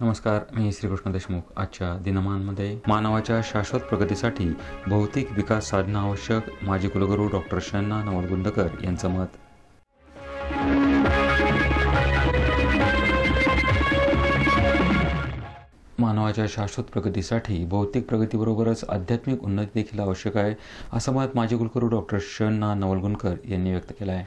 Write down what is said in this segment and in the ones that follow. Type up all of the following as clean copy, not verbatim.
नमस्कार, मी श्रीकृष्ण देशमुख. आजच्या दिनमानमध्ये मानवाच्या शाश्वत प्रगतीसाठी भौतिक विकास साधन आवश्यक, माजी कुलगुरू डॉक्टर शण्णा नवलगुंदकर यांचं मत. मानवाच्या शाश्वत प्रगतीसाठी भौतिक प्रगतीबरोबरच आध्यात्मिक उन्नती देखील आवश्यक आहे, असं मत माजी कुलगुरू डॉक्टर शण्णा नवलगुंदकर यांनी व्यक्त केलं आहे.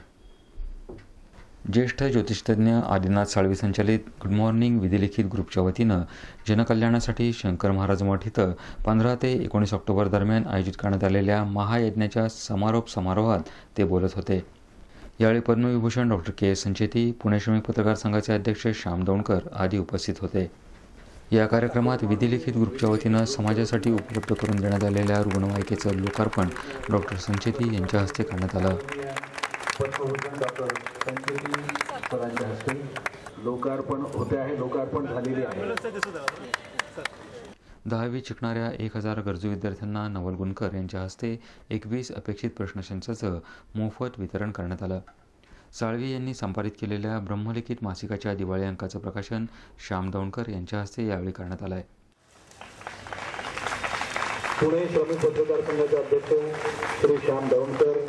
ज्येष्ठ ज्योतिषतज्ञ आदिनाथ साळवी संचालित गुड मॉर्निंग विधिलिखित ग्रुपच्या वतीनं जनकल्याणासाठी शंकर महाराज मठ इथं 15 ते 19 ऑक्टोबर दरम्यान आयोजित करण्यात आलेल्या महायज्ञाच्या समारोप समारोहात ते बोलत होते. यावेळी पद्मविभूषण डॉक्टर के संचेती, पुणे श्रमिक पत्रकार संघाचे अध्यक्ष श्याम दौंडकर आदी उपस्थित होते. या कार्यक्रमात विधिलिखित ग्रुपच्या वतीनं समाजासाठी उपलब्ध करून देण्यात आलेल्या रुग्णवाहिकेचं लोकार्पण डॉक्टर संचेती यांच्या हस्ते करण्यात आलं. डॉक्टर संचेती सरांच्या हस्ते लोकार्पण होते आहे. लोकार्पण झालेले आहे. 10वी शिकणाऱ्या 1000 गरजू विद्यार्थ्यांना नवलगुंदकर यांच्या हस्ते 21 अपेक्षित प्रश्नसंचाचं मोफत वितरण करण्यात आलं. साळवी यांनी संपादित केलेल्या ब्रह्मलिखित मासिकाच्या दिवाळी अंकाचं प्रकाशन श्याम दौंडकर यांच्या हस्ते यावेळी करण्यात आलं आहे. पुणे श्रमिक पत्रकार संघाचे अध्यक्ष श्री श्याम दौंडकर.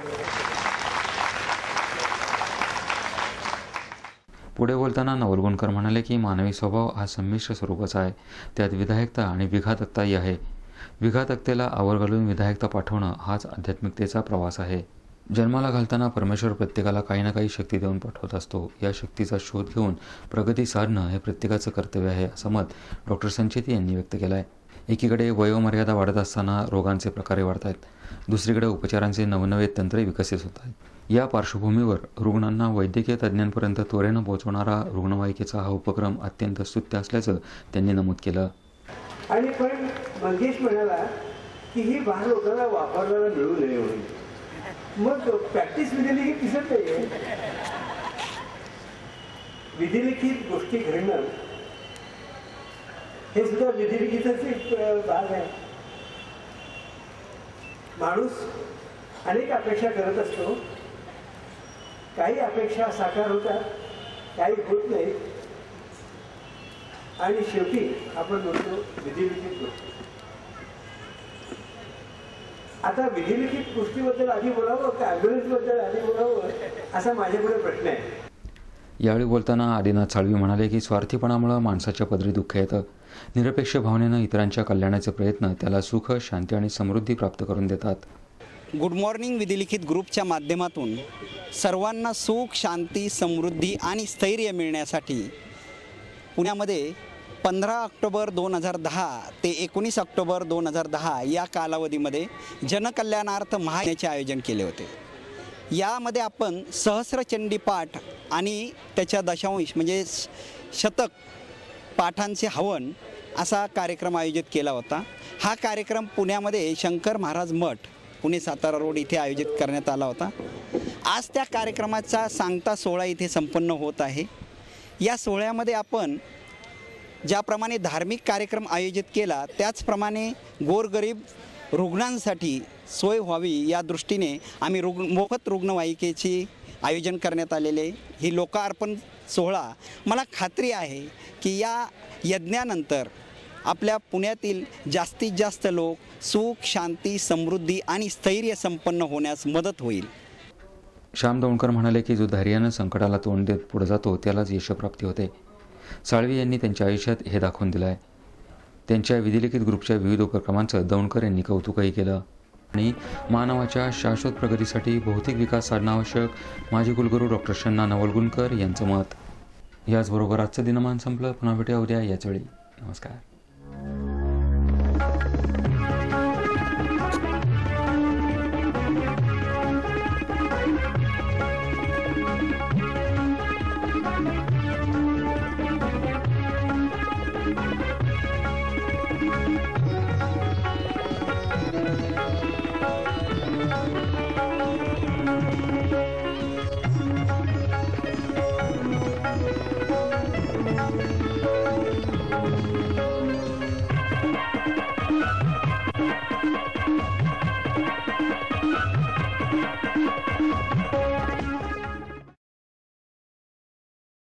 पुढे बोलताना नवलगुंदकर म्हणाले की मानवी स्वभाव हा संमिश्र स्वरूपाचा आहे. त्यात विधायकता आणि विघातकताही आहे. विघातकतेला आवर घालून विधायकता पाठवणं हाच आध्यात्मिकतेचा प्रवास आहे. जन्माला घालताना परमेश्वर प्रत्येकाला काही ना काही शक्ती देऊन पाठवत असतो. या शक्तीचा शोध घेऊन प्रगती साधणं हे प्रत्येकाचं कर्तव्य आहे, असं मत डॉक्टर संचेती यांनी व्यक्त केलं आहे. एकीकडे वयोमर्यादा वाढत असताना रोगांचे प्रकारही वाढत आहेत. दुसरीकडे उपचारांचे नवनवे तंत्रे विकसित होत आहेत. या पार्श्वभूमीवर रुग्णांना वैद्यकीय तज्ज्ञांपर्यंत त्वरेनं पोहोचवणारा रुग्णवाहिकेचा हा उपक्रम अत्यंत स्तुत्य असल्याचं त्यांनी नमूद केलं. आणि पण मंगेश म्हणाला की ही बाहेर लोकांना वापरणारा मिळू नये म्हणून. मग प्रॅक्टिस विधिलिखित दिसत नाहीये. विधिलिखित गोष्टी घडणं हे सुद्धा विधिलिखितच एक भाग आहे. माणूस अनेक अपेक्षा करत असतो. काही अपेक्षा साकार होतात, काही होत नाही, आणि शेवटी आपण बोलतो विधिलिखित गोष्टी. आता विधिलिखित गोष्टीबद्दल आधी बोलावं का ॲम्ब्युलन्सबद्दल आधी बोलावं, असा माझ्यापुढे प्रश्न आहे. यावेळी बोलताना आदिनाथ साळवी म्हणाले की स्वार्थीपणामुळे माणसाच्या पदरी दुःख येतं. निरपेक्ष भावनेनं इतरांच्या कल्याणाचे प्रयत्न त्याला सुख, शांती आणि समृद्धी प्राप्त करून देतात. गुड मॉर्निंग विधिलिखित ग्रुपच्या माध्यमातून सर्वांना सुख, शांती, समृद्धी आणि स्थैर्य मिळण्यासाठी पुण्यामध्ये 15 ऑक्टोबर 2010 ते 19 ऑक्टोबर 2010 या कालावधीमध्ये जनकल्याणार्थ महायज्ञाचे आयोजन केले होते. यामध्ये आपण सहस्रचंडी पाठ आणि त्याच्या दशांश म्हणजे शतक पाठांचे हवन असा कार्यक्रम आयोजित केला होता. हा कार्यक्रम पुण्यामध्ये शंकर महाराज मठ, पुणे सातारा रोड इथे आयोजित करण्यात आला होता. आज त्या कार्यक्रमाचा सांगता सोहळा इथे संपन्न होत आहे. या सोहळ्यामध्ये आपण ज्याप्रमाणे धार्मिक कार्यक्रम आयोजित केला त्याचप्रमाणे गोरगरीब रुग्णांसाठी सोय व्हावी या दृष्टीने आम्ही मोफत रुग्णवाहिकेची आयोजन करण्यात आलेले. ही लोकार्पण सोहळा मला खात्री आहे की या यज्ञानंतर आपल्या पुण्यातील जास्तीत जास्त लोक सुख, शांती, समृद्धी आणि स्थैर्य संपन्न होण्यास मदत होईल. श्याम दौंडकर म्हणाले की जो धैर्यानं संकटाला तोंड देत पुढे जातो त्यालाच यशप्राप्ती होते. साळवी यांनी त्यांच्या आयुष्यात हे दाखवून दिलं आहे. त्यांच्या विधिलिखित ग्रुपच्या विविध उपक्रमांचं दौंडकर यांनी कौतुकही केलं. आणि मानवाच्या शाश्वत प्रगतीसाठी भौतिक विकास साधणं आवश्यक, माजी कुलगुरू डॉक्टर शण्णा नवलगुंदकर यांचं मत. याचबरोबर आजचं दिनमान संपलं. पुन्हा भेटूया उद्या याच वेळी. नमस्कार.